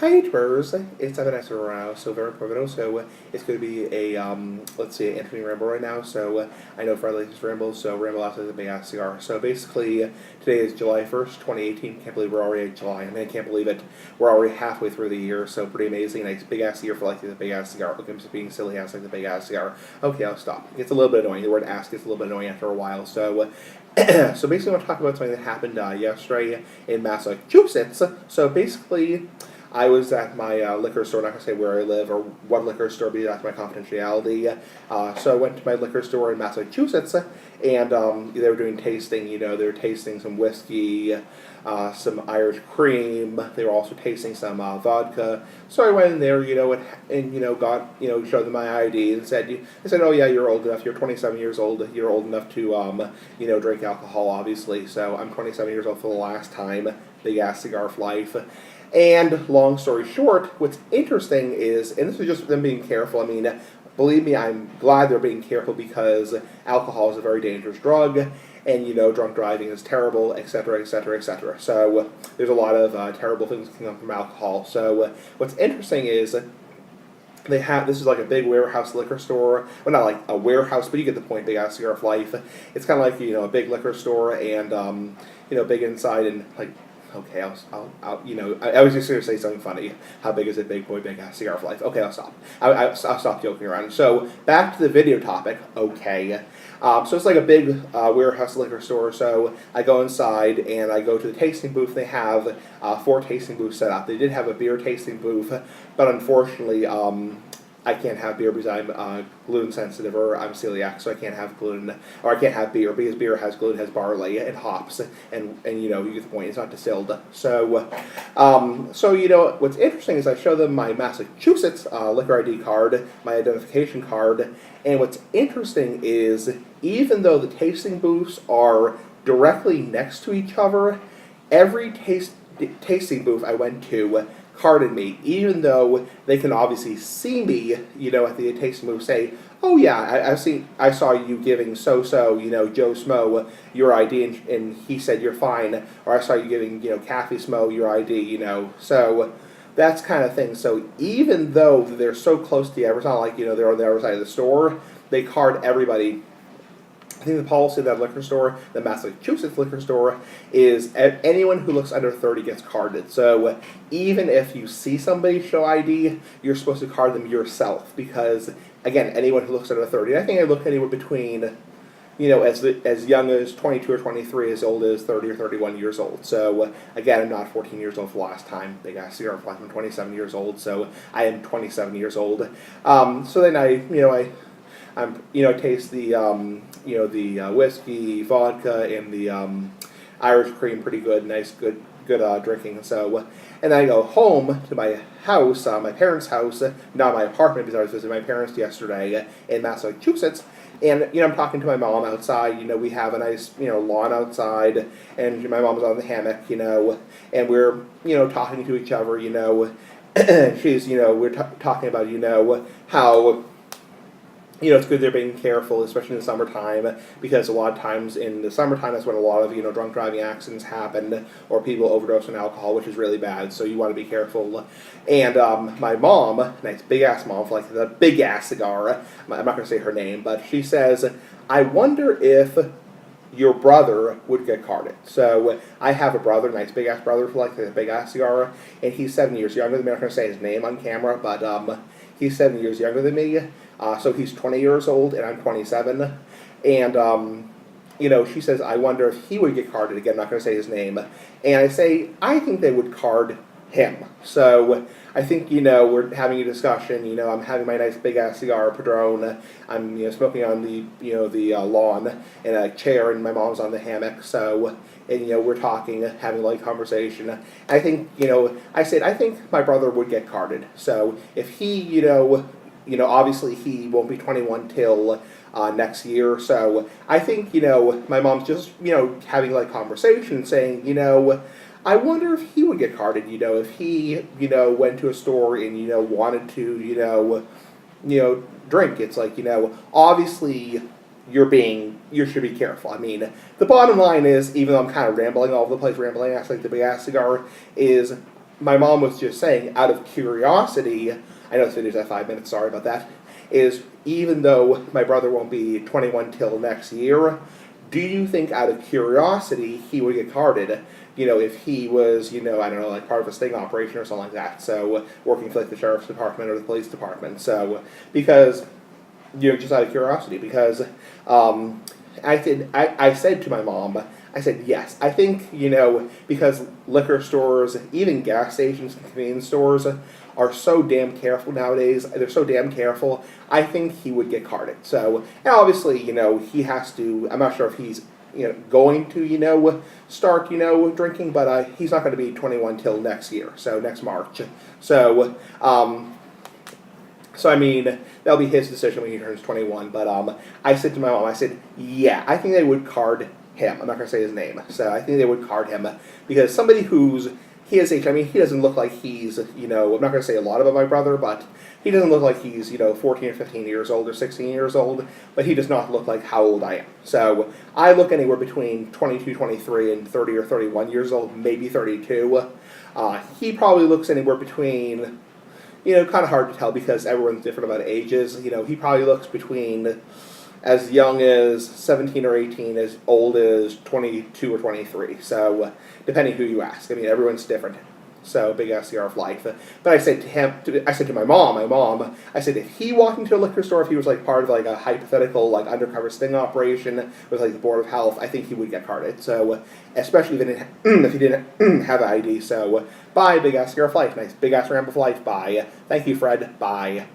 Hi, Spurs. It's Evan so very pivotal. So it's going to be a let's see, an interesting ramble right now. So I know Friday is Ramble, so Ramble after the big ass cigar. So basically, today is July 1st, 2018. Can't believe we're already at July. I mean, I can't believe it. We're already halfway through the year. So pretty amazing. Nice big ass year for like the big ass cigar. Look, I'm just being silly ass like the big ass cigar. Okay, I'll stop. It's a little bit annoying. The word ass gets a little bit annoying after a while. So. So basically, I want to talk about something that happened yesterday in Massachusetts. So basically, I was at my liquor store, not going to say where I live or what liquor store, because that's my confidentiality. So I went to my liquor store in Massachusetts, and they were doing tasting. They were tasting some whiskey, some Irish cream. They were also tasting some vodka. So I went in there, and got, showed them my ID and said, oh yeah, you're old enough. You're 27 years old. You're old enough to, drink alcohol, obviously. So I'm 27 years old for the last time. Big ass cigar for life. And long story short, what's interesting is, and this is just them being careful. I mean, believe me, I'm glad they're being careful because alcohol is a very dangerous drug, and drunk driving is terrible, etc., etc., etc. So there's a lot of terrible things that can come from alcohol. So what's interesting is they have this is like a big warehouse liquor store. Well, not like a warehouse, but you get the point. Big ass cigar of life. It's kind of like a big liquor store, and big inside and like. Okay, I was just going to say something funny. How big is it, big boy, big ass cigar of life? Okay, I'll stop. I'll stop joking around. So, back to the video topic. Okay. So, it's like a big warehouse liquor store. So, I go inside and I go to the tasting booth. They have 4 tasting booths set up. They did have a beer tasting booth, but unfortunately, I can't have beer because I'm gluten sensitive or I'm celiac, so I can't have gluten or I can't have beer because beer has gluten, has barley and hops, and you get the point. It's not distilled. So, what's interesting is I show them my Massachusetts liquor ID card, my identification card, and what's interesting is even though the tasting booths are directly next to each other, every tasting booth I went to carded me, even though they can obviously see me, at the tasting booth, say, "Oh yeah, I saw you giving Joe Smo your ID, and he said you're fine," or I saw you giving Kathy Smo your ID, so that's kind of thing. So even though they're so close together, it's not like they're on the other side of the store. They card everybody. I think the policy of that liquor store, the Massachusetts liquor store, is anyone who looks under 30 gets carded. So even if you see somebody show ID, you're supposed to card them yourself because, again, anyone who looks under 30. And I think I look anywhere between, as young as 22 or 23, as old as 30 or 31 years old. So again, I'm not 14 years old for the last time. Big ass cigar for life. I'm 27 years old, so I am 27 years old. So then I taste the whiskey, vodka, and the Irish cream pretty good, nice, good drinking. So, and then I go home to my house, my parents' house, not my apartment because I was visiting my parents yesterday in Massachusetts. And I'm talking to my mom outside. We have a nice lawn outside, and my mom's on the hammock. And we're talking to each other. She's we're talking about how. It's good they're being careful, especially in the summertime, because a lot of times in the summertime that's when a lot of, drunk driving accidents happen, or people overdose on alcohol, which is really bad, so you want to be careful. And my mom, nice big-ass mom, for like the big-ass cigar, I'm not going to say her name, but she says, I wonder if your brother would get carded. So I have a brother, nice big-ass brother, for like the big-ass cigar, and he's 7 years younger than me. I'm not going to say his name on camera, but he's 7 years younger than me. So he's 20 years old, and I'm 27. And, she says, I wonder if he would get carded. Again, I'm not going to say his name. And I say, I think they would card him. So I think, we're having a discussion. I'm having my nice big-ass cigar, Padron. I'm, smoking on the lawn in a chair, and my mom's on the hammock. So, and, we're talking, having a light conversation. I think, I said, I think my brother would get carded. So if he, obviously he won't be 21 till next year. So I think, my mom's just, having like conversation saying, I wonder if he would get carded, if he, went to a store and, wanted to, drink. It's like, obviously you should be careful. I mean, the bottom line is, even though I'm kind of rambling all over the place, rambling, actually, like the big ass cigar, is my mom was just saying, out of curiosity, I know this video's at 5 minutes, sorry about that, is even though my brother won't be 21 till next year, do you think out of curiosity he would get carded? If he was, I don't know, like part of a sting operation or something like that. So working for like the sheriff's department or the police department. So because, just out of curiosity, because I said to my mom, I said, yes, I think, because liquor stores, even gas stations and convenience stores are so damn careful nowadays. They're so damn careful. I think he would get carded. So, and obviously, he has to, I'm not sure if he's, going to, start, drinking, but he's not going to be 21 till next year, so next March. So, so I mean, that'll be his decision when he turns 21. But I said to my mom, I said, yeah, I think they would card him. I'm not going to say his name. So I think they would card him because somebody who's his age, I mean, he doesn't look like he's, I'm not going to say a lot about my brother, but he doesn't look like he's, 14 or 15 years old or 16 years old, but he does not look like how old I am. So I look anywhere between 22, 23, and 30 or 31 years old, maybe 32. He probably looks anywhere between, kind of hard to tell because everyone's different about ages. He probably looks between as young as 17 or 18, as old as 22 or 23. So, depending who you ask. I mean, everyone's different. So, big SCR of life. But I said to him, I said to my mom, I said if he walked into a liquor store, if he was like part of like a hypothetical like undercover sting operation with like the Board of Health, I think he would get carded. So, especially if he didn't have an ID. So, bye, big SCR of life. Nice big ass ramble of life. Bye. Thank you, Fred. Bye.